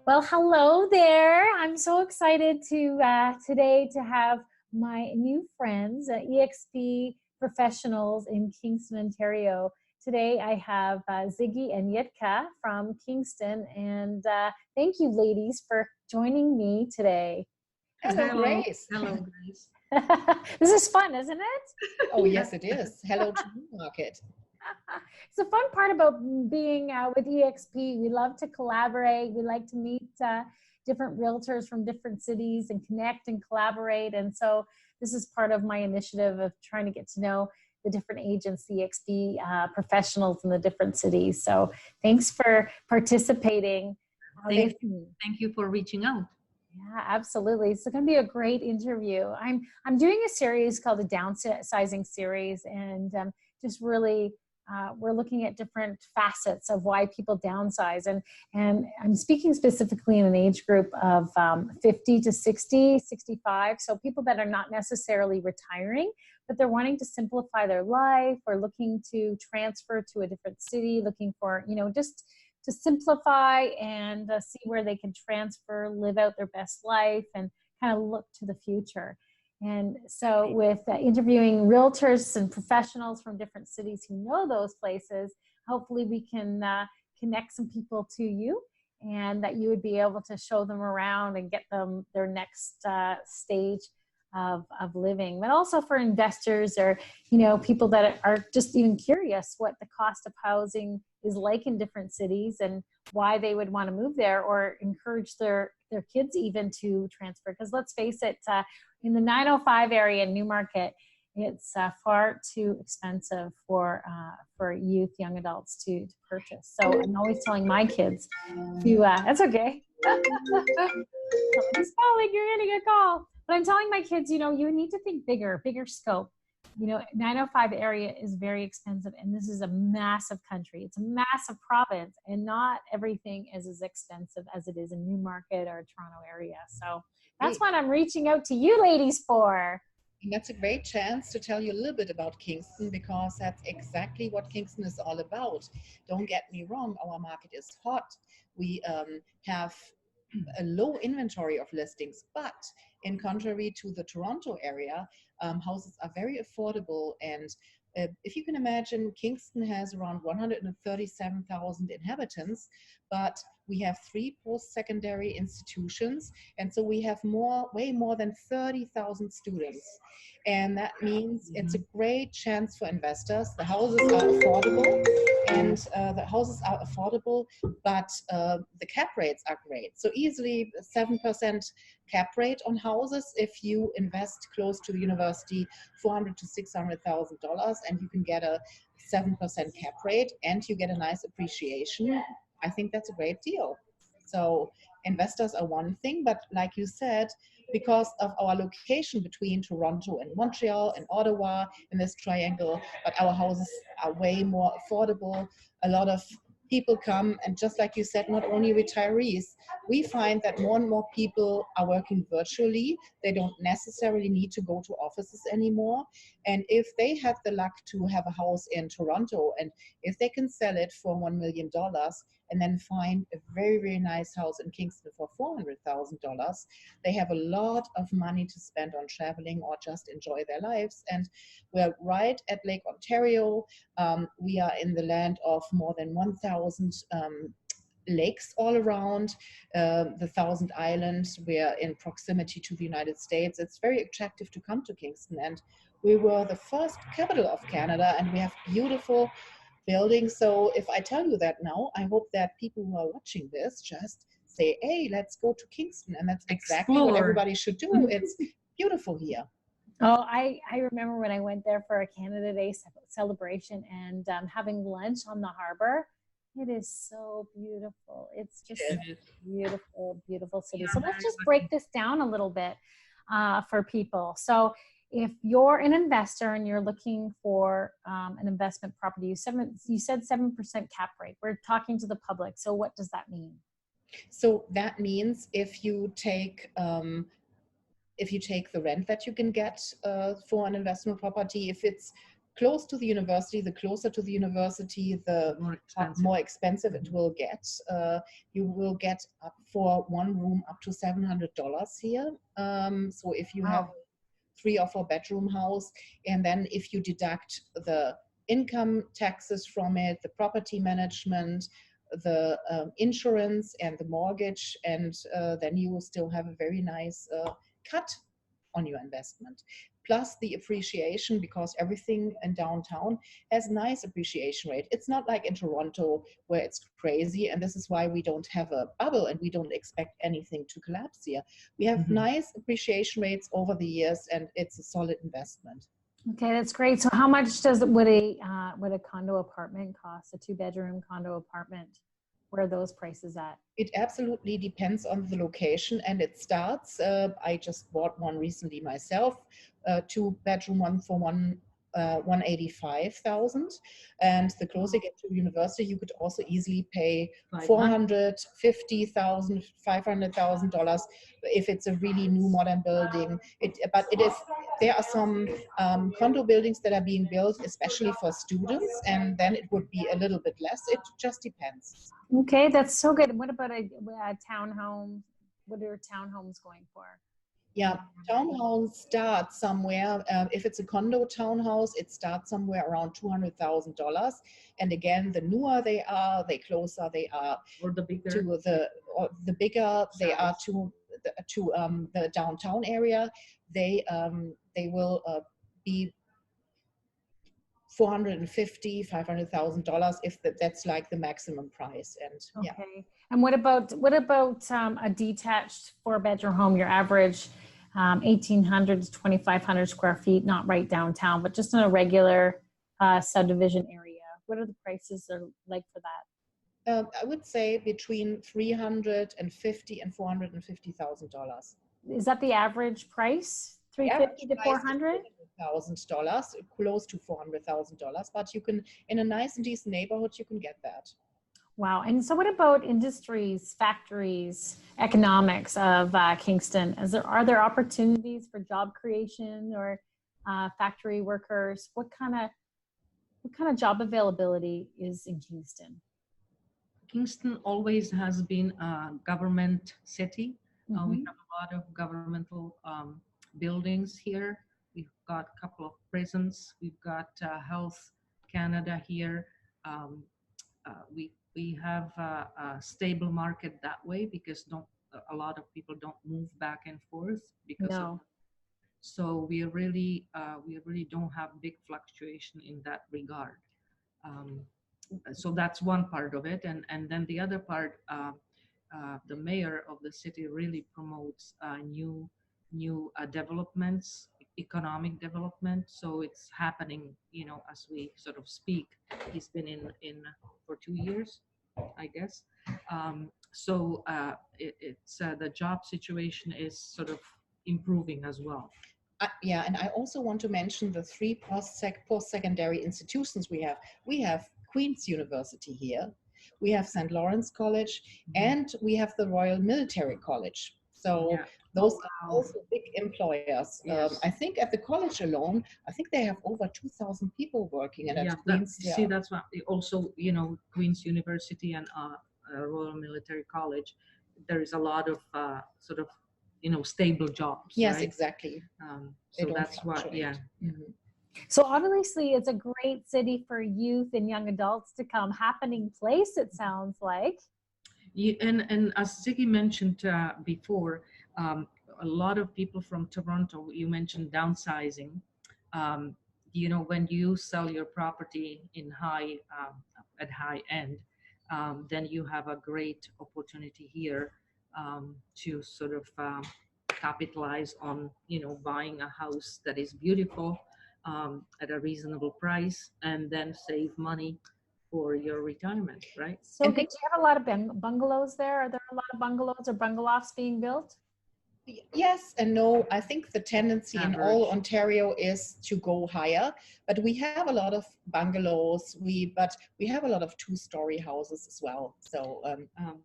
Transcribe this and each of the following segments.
Well, hello there. I'm so excited to today to have my new friends, eXp professionals in Kingston, Ontario. Today I have Ziggy and Yitka from Kingston, and thank you, ladies, for joining me today. Hello, Hello. Grace. Hello, Grace. This is fun, isn't it? Oh, yes, it is. Hello to the market. It's the fun part about being with eXp. We love to collaborate. We like to meet different realtors from different cities and connect and collaborate. And so this is part of my initiative of trying to get to know the different agents, the eXp professionals in the different cities. So thanks for participating. Thank you for reaching out. Yeah, absolutely. It's going to be a great interview. I'm doing a series called the Downsizing series, and just really we're looking at different facets of why people downsize, and I'm speaking specifically in an age group of 50 to 60, 65. So people that are not necessarily retiring, but they're wanting to simplify their life or looking to transfer to a different city, looking for, just to simplify and see where they can transfer, live out their best life, and kind of look to the future. And so with interviewing realtors and professionals from different cities who know those places, hopefully we can connect some people to you, and that you would be able to show them around and get them their next stage of living. But also for investors, or people that are just even curious what the cost of housing is like in different cities and why they would want to move there, or encourage their kids even to transfer. Because let's face it, in the 905 area in Newmarket, it's far too expensive for youth, young adults to purchase. So I'm always telling my kids to, that's okay. Somebody's calling, you're getting a call. But I'm telling my kids, you need to think bigger scope. 905 area is very expensive, and this is a massive country. It's a massive province, and not everything is as expensive as it is in Newmarket or Toronto area. So that's what I'm reaching out to you ladies for. And that's a great chance to tell you a little bit about Kingston, because that's exactly what Kingston is all about. Don't get me wrong, our market is hot. We have a low inventory of listings, but in contrary to the Toronto area, houses are very affordable. And if you can imagine, Kingston has around 137,000 inhabitants, but we have 3 post-secondary institutions, and so we have way more than 30,000 students. And that means it's a great chance for investors. The houses are affordable, but the cap rates are great. So easily 7% cap rate on houses if you invest close to the university, $400,000 to $600,000, and you can get a 7% cap rate, and you get a nice appreciation. I think that's a great deal. So investors are one thing, but like you said, because of our location between Toronto and Montreal and Ottawa in this triangle, but our houses are way more affordable. A lot of people come, and just like you said, not only retirees, we find that more and more people are working virtually. They don't necessarily need to go to offices anymore. And if they have the luck to have a house in Toronto, and if they can sell it for $1 million and then find a very, very nice house in Kingston for $400,000, they have a lot of money to spend on traveling or just enjoy their lives. And we're right at Lake Ontario. We are in the land of more than 1,000 lakes all around, the Thousand Islands. We're in proximity to the United States. It's very attractive to come to Kingston, and we were the first capital of Canada, and we have beautiful buildings. So if I tell you that now, I hope that people who are watching this just say, hey, let's go to Kingston. And that's exactly what everybody should do. It's beautiful here. Oh, I remember when I went there for a Canada Day celebration, and having lunch on the harbor. It is so beautiful. It's just a beautiful, beautiful city. So let's just break this down a little bit for people. So if you're an investor and you're looking for an investment property, you said 7% cap rate. We're talking to the public. So what does that mean? So that means if you take the rent that you can get for an investment property, if it's close to the university, the closer to the university, the more expensive it will get. You will get up for one room up to $700 here. So if you have a 3 or 4 bedroom house, and then if you deduct the income taxes from it, the property management, the insurance and the mortgage, and then you will still have a very nice cut on your investment. Plus the appreciation, because everything in downtown has nice appreciation rate. It's not like in Toronto where it's crazy, and this is why we don't have a bubble and we don't expect anything to collapse here. We have nice appreciation rates over the years, and it's a solid investment. Okay, that's great. So how much would a condo apartment cost, a 2-bedroom condo apartment? Where are those prices at? It absolutely depends on the location, and it starts, I just bought one recently myself, 2-bedroom, 185,000, and the closer you get to university, you could also easily pay $450,000, $500,000 if it's a really new modern building. But there are some condo buildings that are being built especially for students, and then it would be a little bit less. It just depends. Okay, that's so good. What about a townhome? What are townhomes going for? Yeah, townhouse starts somewhere. If it's a condo townhouse, it starts somewhere around $200,000. And again, the newer they are, the closer they are or the bigger to the bigger they are to the downtown area. They will be $450,000, $500,000 if that's like the maximum price. And yeah. Okay. And what about a detached 4-bedroom home? Your average 1,800 to 2,500 square feet, not right downtown, but just in a regular subdivision area. What are the prices are like for that? I would say between $350,000 and $450,000. Is that the average price? $350,000 to $400,000? $1,000, close to $400,000, but you can, in a nice and decent neighborhood, you can get that. Wow. And so what about industries, factories, economics of Kingston? Are there opportunities for job creation or factory workers? What kind of job availability is in Kingston? Kingston always has been a government city. We have a lot of governmental buildings here. We've got a couple of prisons. We've got Health Canada here. We have a stable market that way because a lot of people don't move back and forth because of, so we really don't have big fluctuation in that regard. So that's one part of it, and then the other part, the mayor of the city really promotes new developments, economic development. So it's happening, as we sort of speak. He's been in for 2 years, I guess. So it's the job situation is sort of improving as well. Yeah, and I also want to mention the 3 post-secondary institutions we have. We have Queen's University here, we have St. Lawrence College, and we have the Royal Military College. So those are also big employers. Yes. I think at the college alone, I think they have over 2,000 people working. And at Queen's, see, that's what also, Queen's University and Royal Military College, there is a lot of sort of, stable jobs. Yes, right? Exactly. So that's what, So obviously it's a great city for youth and young adults to come. Happening place, it sounds like. And as Ziggy mentioned before, a lot of people from Toronto, you mentioned downsizing. When you sell your property at high end, then you have a great opportunity here to sort of capitalize on, buying a house that is beautiful at a reasonable price, and then save money for your retirement, right? So do you have a lot of bungalows there? Are there a lot of bungalows or bungalows being built? Yes and no. I think the tendency in all Average. Ontario is to go higher, but we have a lot of bungalows. But we have a lot of two-story houses as well. So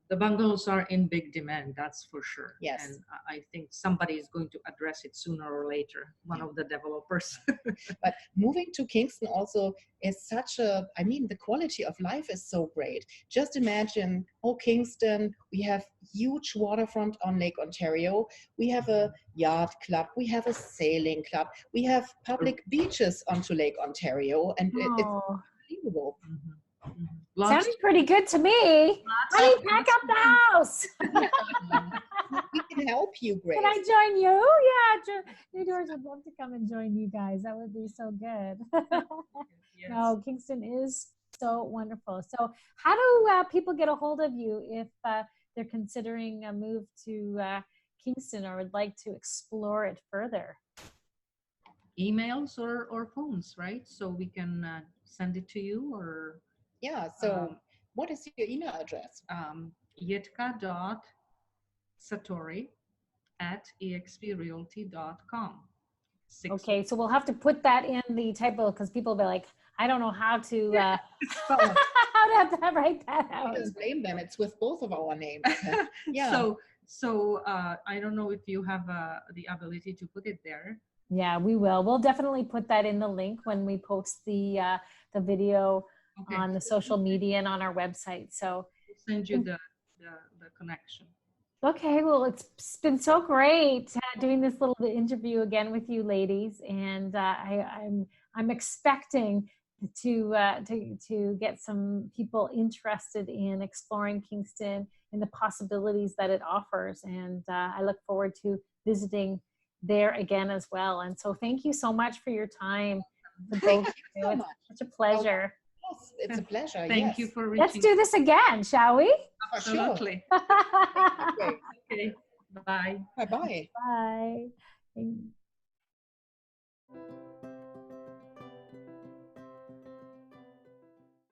The bungalows are in big demand, that's for sure. yes. And I think somebody is going to address it sooner or later, one of the developers. But moving to Kingston also is such a, I mean, the quality of life is so great. Just imagine, oh, Kingston, we have huge waterfront on Lake Ontario. We have a yacht club. We have a sailing club. We have public beaches onto Lake Ontario. And it's Oh, unbelievable. Mhm, mhm. sounds pretty good to me. Honey, pack up the house. We can help you, Grace. Can I join you? Yeah, New Doors would love to come and join you guys. That would be so good. Yes. No, Kingston is so wonderful. So how do people get a hold of you if they're considering a move to Kingston or would like to explore it further? Emails or phones, right? So we can send it to you, or Yeah, so what is your email address? yitka.satori@exprealty.com. Okay, so we'll have to put that in the typo because people will be like, I don't know how to Spell it. how to write that out. Just blame them. It's with both of our names. Yeah. So I don't know if you have the ability to put it there. Yeah, we will. We'll definitely put that in the link when we post the video on the social media and on our website. So We'll send you the connection. okay, well, it's been so great doing this little interview again with you ladies, and I'm expecting to get some people interested in exploring Kingston and the possibilities that it offers, and I look forward to visiting there again as well. And so, thank you so much for your time. Thank you so It's much. such a pleasure. Yes, it's a pleasure. Thank yes. you for Let's reaching. do this again, shall we? For sure. Absolutely. Great. Okay. Bye. Bye-bye. Bye.